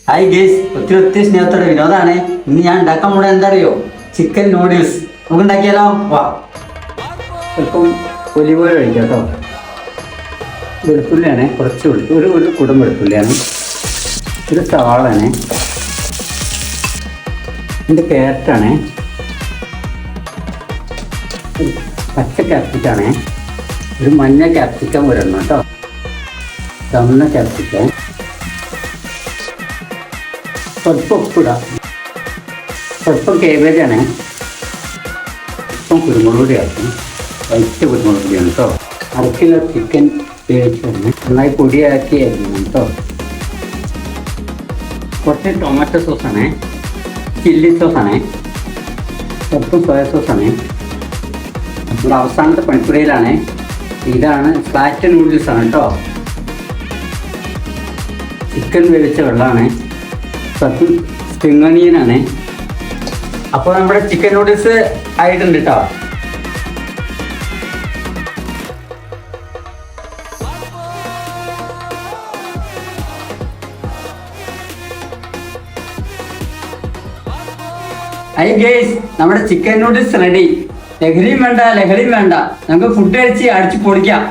Hi guys, ഒത്തിരി സ്നേഹത്തോടെ വിനോദാണ്. ഇന്ന് ഞാൻ ഉണ്ടാക്കാൻ പോണത് എന്താ അറിയോ? Chicken noodles. നമുക്ക് ഉണ്ടാക്കിയാലോ? വാ. ഇപ്പം ഒലിവ് ഓയിൽ ഒഴിക്കാം കേട്ടോ. വെളുത്തുള്ളിയാണ്, കുറച്ച് ഒരു കുടം വെളുത്തുള്ളിയാണ്, ഒരു സവാളാണ്, ഇതിൻ്റെ ക്യാരറ്റാണ്, പച്ച ക്യാപ്സിക്കാണ്, ഒരു മഞ്ഞ ക്യാപ്സിക്കം വരണം കേട്ടോ, ചുവന്ന ക്യാപ്സിക്കം, സ്വല്പം ഉപ്പിടാം, സ്വല്പം കേബേജാണ്, ഇപ്പം കുരുമുളക് പൊടി ആക്കും, വൈറ്റ് കുരുമുളക് പൊടിയാണ് കേട്ടോ. 1 കിലോ ചിക്കൻ വേവിച്ചാണ്, നന്നായി പൊടിയാക്കി ആയിരുന്നു കേട്ടോ. കുറച്ച് ടൊമാറ്റോ സോസാണ്, ചില്ലി സോസാണ്, സ്വല്പം സോയ സോസാണ്. നമ്മുടെ അവസാനത്തെ പണിപ്പുരയിലാണ്. ഇതാണ് ഫ്ലാറ്റ് നൂഡിൽസ് ആണ് കേട്ടോ. ചിക്കൻ വേവിച്ച വെള്ളമാണ്, സ്വല്പം സ്പ്രിംഗ് ഓണിയനാണ്. അപ്പോൾ നമ്മുടെ ചിക്കൻ നൂഡിൽസ് ആയിട്ടുണ്ട് കേട്ടോ. ഹായ് ഗേസ്, നമ്മുടെ ചിക്കൻ നൂഡിൽസ് റെഡി. ലഹരിയും വേണ്ട, ലഹരിയും വേണ്ട, നമുക്ക് ഫുഡ് കഴിച്ച് അടിച്ച് പൊളിക്കാം.